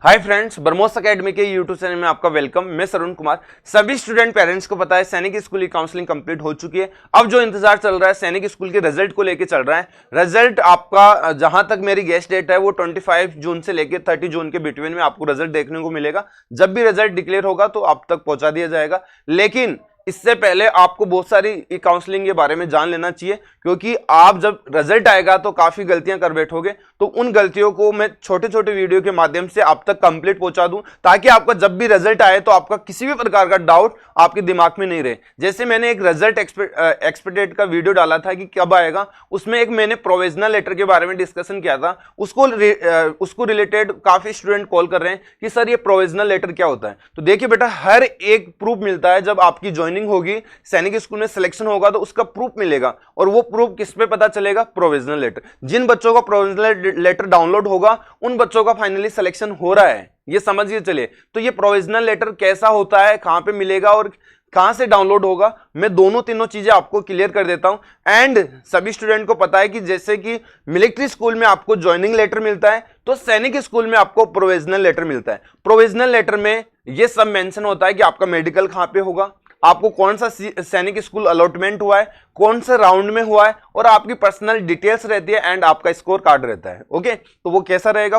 Hi friends, BrahMos academy के YouTube channel में आपका वेलकम। मैं सरुण कुमार। सभी स्टूडेंट पेरेंट्स को पता है सैनिक स्कूल की काउंसलिंग कंप्लीट हो चुकी है। अब जो इंतजार चल रहा है सैनिक स्कूल के रिजल्ट को लेके चल रहा है। रिजल्ट आपका जहां तक मेरी गेस्ट डेट है वो 25 जून से लेकर 30 जून के बिटवीन में आपको रिजल्ट देखने को मिलेगा। जब भी रिजल्ट डिक्लेयर होगा तो आप तक पहुंचा दिया जाएगा, लेकिन इससे पहले आपको बहुत सारी काउंसलिंग के बारे में जान लेना चाहिए, क्योंकि आप जब रिजल्ट आएगा तो काफी गलतियां कर बैठोगे। तो उन गलतियों को मैं छोटे छोटे वीडियो के माध्यम से आप तक कंप्लीट पहुंचा दूं, ताकि आपका जब भी रिजल्ट आए तो आपका किसी भी प्रकार का डाउट आपके दिमाग में नहीं रहे। जैसे मैंने एक रिजल्ट एक्सपेक्टेड का वीडियो डाला था कि कब आएगा, उसमें एक मैंने प्रोविजनल लेटर के बारे में डिस्कशन किया था। उसको रिलेटेड काफी स्टूडेंट कॉल कर रहे हैं कि सर ये प्रोविजनल लेटर क्या होता है। तो देखिए बेटा, हर एक प्रूफ मिलता है जब आपकी ज्वाइनिंग होगी, सैनिक स्कूल में सिलेक्शन होगा तो उसका प्रूफ मिलेगा। और वो प्रूफ किस पे पता चलेगा? Provisional letter. जिन बच्चों का प्रोविजनल लेटर डाउनलोड होगा उन बच्चों का फाइनली सिलेक्शन हो रहा है, ये समझिए चलिए। तो ये प्रोविजनल लेटर कैसा होता है, कहां पे मिलेगा और कहां से डाउनलोड होगा, मैं दोनों तीनों चीजें आपको क्लियर कर देता हूं। एंड सभी स्टूडेंट को पता है कि जैसे कि मिलिट्री स्कूल में आपको ज्वाइनिंग लेटर मिलता है, तो सैनिक स्कूल में आपको प्रोविजनल लेटर मिलता है। प्रोविजनल लेटर में यह सब मेंशन होता है कि आपका मेडिकल कहां पे होगा, आपको कौन सा सैनिक स्कूल अलॉटमेंट हुआ है, कौन से राउंड में हुआ है, और आपकी पर्सनल डिटेल्स रहती है एंड आपका स्कोर कार्ड रहता है। ओके, तो वो कैसा रहेगा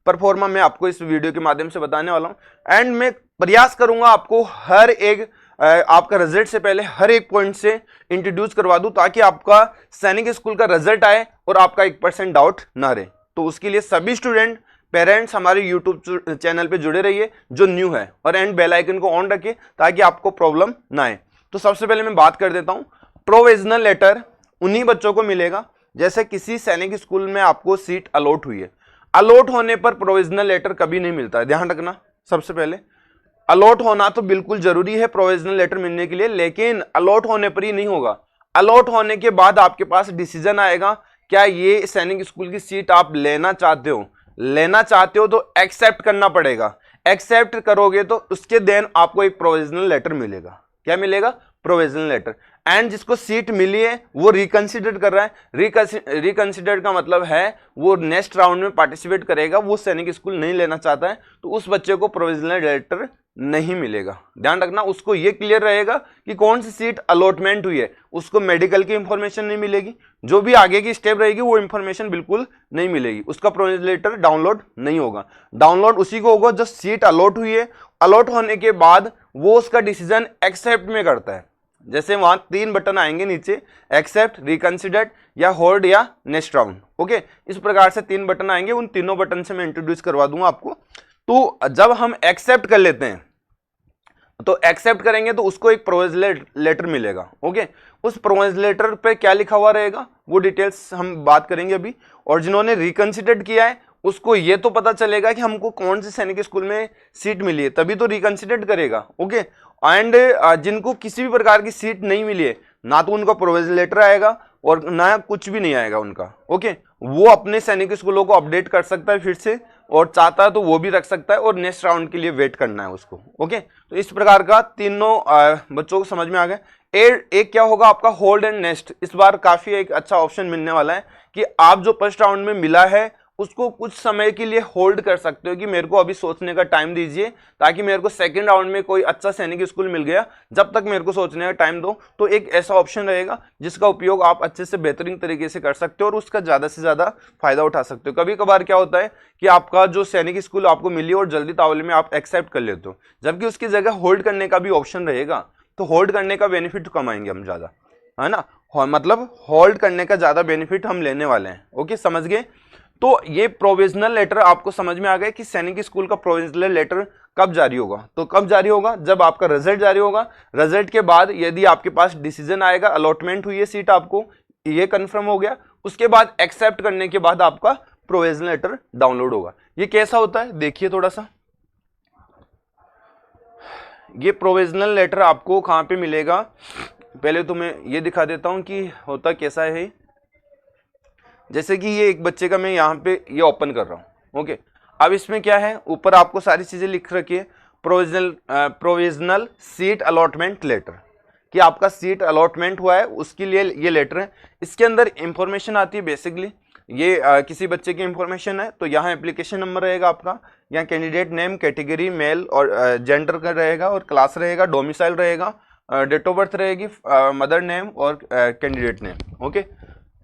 परफॉर्मा मैं आपको इस वीडियो के माध्यम से बताने वाला हूं। एंड मैं प्रयास करूंगा आपको हर एक आपका रिजल्ट से पहले हर एक पॉइंट से इंट्रोड्यूस करवा दूं, ताकि आपका सैनिक स्कूल का रिजल्ट आए और आपका 1% डाउट ना रहे। तो उसके लिए सभी स्टूडेंट पेरेंट्स हमारे यूट्यूब चैनल पे जुड़े रहिए जो न्यू है, और एंड बेल आइकन को ऑन रखिए ताकि आपको प्रॉब्लम ना आए। तो सबसे पहले मैं बात कर देता हूं, प्रोविजनल लेटर उन्हीं बच्चों को मिलेगा जैसे किसी सैनिक स्कूल में आपको सीट अलॉट हुई है। अलॉट होने पर प्रोविजनल लेटर कभी नहीं मिलता है, ध्यान रखना। सबसे पहले अलॉट होना तो बिल्कुल जरूरी है प्रोविजनल लेटर मिलने के लिए, लेकिन अलॉट होने पर ही नहीं होगा। अलॉट होने के बाद आपके पास डिसीजन आएगा, क्या ये सैनिक स्कूल की सीट आप लेना चाहते हो तो एक्सेप्ट करना पड़ेगा। एक्सेप्ट करोगे तो उसके देन आपको एक प्रोविजनल लेटर मिलेगा। क्या मिलेगा? Provisional letter. एंड जिसको सीट मिली है वो रिकंसिडर कर रहा है। रिकंसिडर का मतलब है वो नेक्स्ट राउंड में पार्टिसिपेट करेगा, वो सैनिक स्कूल नहीं लेना चाहता है तो उस बच्चे को प्रोविजनल लेटर नहीं मिलेगा। ध्यान रखना, उसको ये क्लियर रहेगा कि कौन सी सीट अलॉटमेंट हुई है। उसको मेडिकल की इंफॉर्मेशन नहीं मिलेगी, जो भी आगे की स्टेप रहेगी वो इंफॉर्मेशन बिल्कुल नहीं मिलेगी। उसका प्रोविजनल लेटर डाउनलोड नहीं होगा। डाउनलोड उसी को होगा जो सीट अलॉट हुई है। अलॉट होने के बाद वो उसका डिसीजन एक्सेप्ट में करता है। जैसे वहां 3 बटन आएंगे नीचे, एक्सेप्ट, रिकंसिडर्ड या होल्ड या नेक्स्ट राउंड। ओके, इस प्रकार से 3 बटन आएंगे, उन तीनों बटन से मैं इंट्रोड्यूस करवा दूंगा आपको। तो जब हम एक्सेप्ट कर लेते हैं तो एक्सेप्ट करेंगे तो उसको एक प्रोविजनल लेटर मिलेगा। ओके, उस प्रोविजनल लेटर पे क्या लिखा हुआ रहेगा वो डिटेल्स हम बात करेंगे अभी। और जिन्होंने रिकंसिडर्ड किया है उसको ये तो पता चलेगा कि हमको कौन से सैनिक स्कूल में सीट मिली है, तभी तो रिकंसिडर्ड करेगा। ओके, एंड जिनको किसी भी प्रकार की सीट नहीं मिली है, ना तो उनका प्रोविजनल लेटर आएगा और ना कुछ भी नहीं आएगा उनका। ओके, वो अपने सैनिक स्कूलों को अपडेट कर सकता है फिर से, और चाहता है तो वो भी रख सकता है, और नेक्स्ट राउंड के लिए वेट करना है उसको। ओके, तो इस प्रकार का तीनों बच्चों को समझ में आ गया। एक क्या होगा आपका, होल्ड एंड नेक्स्ट। इस बार काफी एक अच्छा ऑप्शन मिलने वाला है कि आप जो फर्स्ट राउंड में मिला है उसको कुछ समय के लिए होल्ड कर सकते हो कि मेरे को अभी सोचने का टाइम दीजिए, ताकि मेरे को सेकंड राउंड में कोई अच्छा सैनिक स्कूल मिल गया, जब तक मेरे को सोचने का टाइम दो। तो एक ऐसा ऑप्शन रहेगा जिसका उपयोग आप अच्छे से बेहतरीन तरीके से कर सकते हो और उसका ज्यादा से ज्यादा फायदा उठा सकते हो। कभी कभार क्या होता है कि आपका जो सैनिक स्कूल आपको मिली और जल्दी तावले में आप एक्सेप्ट कर लेते हो, जबकि उसकी जगह होल्ड करने का भी ऑप्शन रहेगा। तो होल्ड करने का बेनिफिट कमाएंगे हम ज्यादा, है ना। मतलब होल्ड करने का ज्यादा बेनिफिट हम लेने वाले हैं। ओके, समझ गए। तो ये प्रोविजनल लेटर आपको समझ में आ गया कि सैनिक स्कूल का प्रोविजनल लेटर कब जारी होगा। तो कब जारी होगा? जब आपका रिजल्ट जारी होगा। रिजल्ट के बाद यदि आपके पास डिसीजन आएगा, अलॉटमेंट हुई है सीट, आपको ये कंफर्म हो गया, उसके बाद एक्सेप्ट करने के बाद आपका प्रोविजनल लेटर डाउनलोड होगा। ये कैसा होता है देखिए थोड़ा सा। ये प्रोविजनल लेटर आपको कहां पे मिलेगा, पहले तो मैं ये दिखा देता हूं कि होता कैसा है। जैसे कि ये एक बच्चे का मैं यहाँ पे ये ओपन कर रहा हूँ। ओके, अब इसमें क्या है, ऊपर आपको सारी चीजें लिख रखी है। प्रोविजनल सीट अलॉटमेंट लेटर, कि आपका सीट अलॉटमेंट हुआ है उसके लिए ये लेटर है। इसके अंदर इंफॉर्मेशन आती है बेसिकली, ये किसी बच्चे की इंफॉर्मेशन है तो यहाँ एप्लीकेशन नंबर रहेगा आपका, यहाँ कैंडिडेट नेम, कैटेगरी मेल और जेंडर का रहेगा, और क्लास रहेगा, डोमिसाइल रहेगा, डेट ऑफ बर्थ रहेगी, मदर नेम और कैंडिडेट नेम। ओके,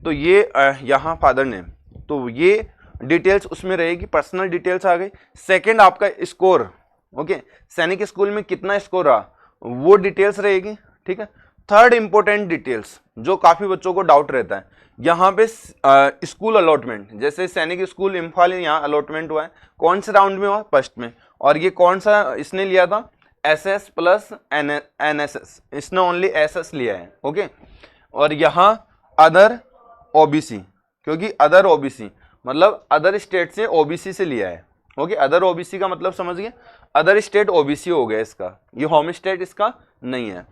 तो ये यहाँ फादर नेम, तो ये डिटेल्स उसमें रहेगी, पर्सनल डिटेल्स आ गई। सेकंड आपका स्कोर, ओके, सैनिक स्कूल में कितना स्कोर रहा वो डिटेल्स रहेगी, ठीक है। थर्ड इंपॉर्टेंट डिटेल्स जो काफी बच्चों को डाउट रहता है, यहाँ पे स्कूल अलॉटमेंट, जैसे सैनिक स्कूल इम्फाल यहाँ अलॉटमेंट हुआ है, कौन से राउंड में हुआ, फर्स्ट में, और ये कौन सा इसने लिया था, SS प्लस NSS, इसने ओनली SS लिया है। ओके, और यहाँ अदर OBC, क्योंकि अदर OBC मतलब अदर स्टेट से OBC से लिया है। ओके, अदर OBC का मतलब समझ गए, अदर स्टेट OBC हो गया इसका, ये होम स्टेट इसका नहीं है।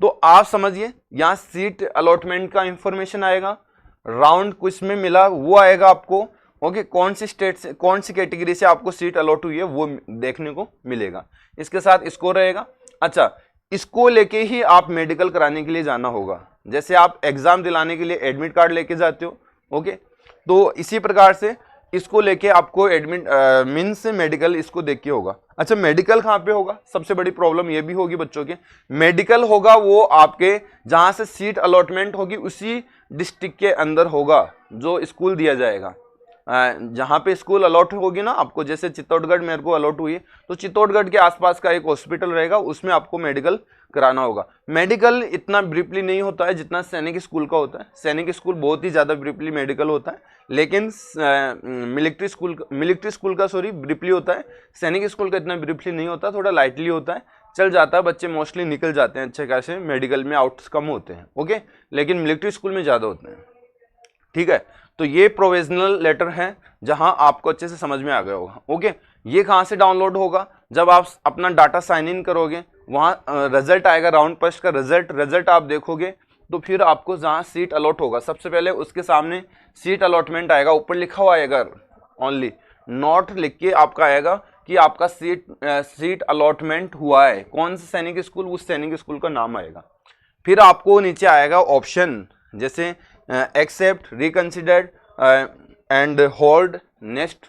तो आप समझिए यहाँ सीट अलॉटमेंट का इंफॉर्मेशन आएगा, राउंड किस में मिला वो आएगा आपको। ओके, कौन सी स्टेट से, कौन सी कैटेगरी से आपको सीट अलॉट हुई है वो देखने को मिलेगा, इसके साथ स्कोर रहेगा। अच्छा, इसको लेके ही आप मेडिकल कराने के लिए जाना होगा, जैसे आप एग्जाम दिलाने के लिए एडमिट कार्ड लेके जाते हो। ओके, तो इसी प्रकार से इसको लेके आपको एडमिट मीन्स मेडिकल इसको देख के होगा। अच्छा, मेडिकल कहाँ पे होगा, सबसे बड़ी प्रॉब्लम ये भी होगी बच्चों के, मेडिकल होगा वो आपके जहाँ से सीट अलॉटमेंट होगी उसी डिस्ट्रिक्ट के अंदर होगा जो स्कूल दिया जाएगा। जहाँ पे स्कूल अलॉट होगी ना आपको, जैसे चित्तौड़गढ़ मेरे को अलॉट हुई है तो चित्तौड़गढ़ के आसपास का एक हॉस्पिटल रहेगा, उसमें आपको मेडिकल कराना होगा। मेडिकल इतना ब्रीफली नहीं होता है जितना सैनिक स्कूल का होता है, सैनिक स्कूल बहुत ही ज़्यादा ब्रीफली मेडिकल होता है, लेकिन मिलिट्री स्कूल का ब्रीफली होता है, सैनिक स्कूल का इतना ब्रीफली नहीं होता, थोड़ा लाइटली होता है, चल जाता है, बच्चे मोस्टली निकल जाते हैं अच्छे खासे, मेडिकल में आउट्स कम होते हैं। ओके, लेकिन मिलिट्री स्कूल में ज़्यादा होते हैं, ठीक है। तो ये प्रोविजनल लेटर है जहां आपको अच्छे से समझ में आ गया होगा। ओके, ये कहाँ से डाउनलोड होगा, जब आप अपना डाटा साइन इन करोगे वहाँ रिजल्ट आएगा, राउंड फर्स्ट का रिजल्ट आप देखोगे तो फिर आपको जहाँ सीट अलॉट होगा सबसे पहले उसके सामने सीट अलॉटमेंट आएगा, ऊपर लिखा हुआ आएगा ओनली, नॉट लिख के आपका आएगा कि आपका सीट अलॉटमेंट हुआ है, कौन सा सैनिक स्कूल, उस सैनिक स्कूल का नाम आएगा। फिर आपको नीचे आएगा ऑप्शन, जैसे accept, reconsidered and hold, next.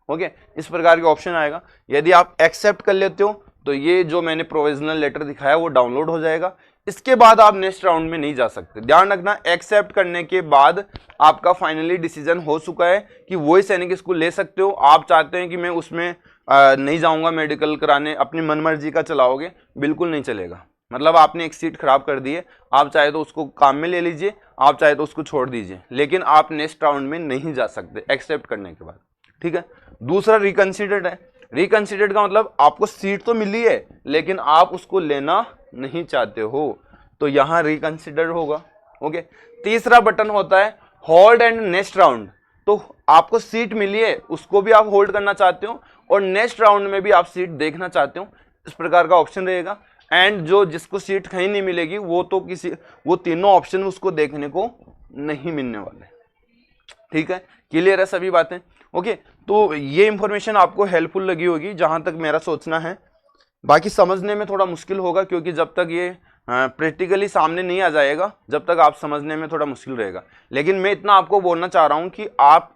Okay, इस प्रकार के ऑप्शन आएगा। यदि आप एक्सेप्ट कर लेते हो तो ये जो मैंने प्रोविजनल लेटर दिखाया वो डाउनलोड हो जाएगा, इसके बाद आप नेक्स्ट राउंड में नहीं जा सकते। ध्यान रखना, एक्सेप्ट करने के बाद आपका फाइनली डिसीजन हो चुका है कि वही सैनिक स्कूल ले सकते हो। आप चाहते हैं कि मैं उसमें नहीं जाऊंगा मेडिकल कराने, अपनी मनमर्जी का चलाओगे, बिल्कुल नहीं चलेगा। मतलब आपने एक सीट खराब कर दी है, आप चाहे तो उसको काम में ले लीजिए, आप चाहे तो उसको छोड़ दीजिए, लेकिन आप नेक्स्ट राउंड में नहीं जा सकते एक्सेप्ट करने के बाद, ठीक है। दूसरा रिकंसिडर्ड है, रिकंसिडर्ड का मतलब आपको सीट तो मिली है लेकिन आप उसको लेना नहीं चाहते हो, तो यहाँ रिकंसिडर होगा। ओके, तीसरा बटन होता है होल्ड एंड नेक्स्ट राउंड, तो आपको सीट मिली है उसको भी आप होल्ड करना चाहते हो और नेक्स्ट राउंड में भी आप सीट देखना चाहते हो, इस प्रकार का ऑप्शन रहेगा। एंड जो जिसको सीट कहीं नहीं मिलेगी वो तीनों ऑप्शन उसको देखने को नहीं मिलने वाले, ठीक है। क्लियर है सभी बातें? ओके, तो ये इंफॉर्मेशन आपको हेल्पफुल लगी होगी जहां तक मेरा सोचना है। बाकी समझने में थोड़ा मुश्किल होगा क्योंकि जब तक ये प्रैक्टिकली सामने नहीं आ जाएगा जब तक आप समझने में थोड़ा मुश्किल रहेगा। लेकिन मैं इतना आपको बोलना चाह रहा हूं कि आप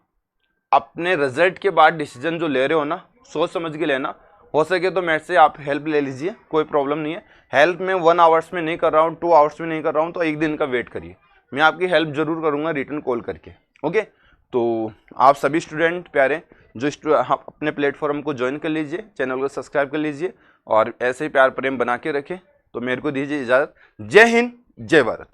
अपने रिजल्ट के बाद डिसीजन जो ले रहे हो ना, सोच समझ के लेना। हो सके तो मेरे से आप हेल्प ले लीजिए, कोई प्रॉब्लम नहीं है। हेल्प मैं 1 आवर्स में नहीं कर रहा हूँ, 2 आवर्स में नहीं कर रहा हूँ, तो 1 दिन का वेट करिए, मैं आपकी हेल्प जरूर करूँगा रिटर्न कॉल करके। ओके, तो आप सभी स्टूडेंट प्यारे जो अपने प्लेटफॉर्म को ज्वाइन कर लीजिए, चैनल को सब्सक्राइब कर लीजिए और ऐसे ही प्यार प्रेम बना के रखें। तो मेरे को दीजिए इजाज़त। जय हिंद, जय भारत।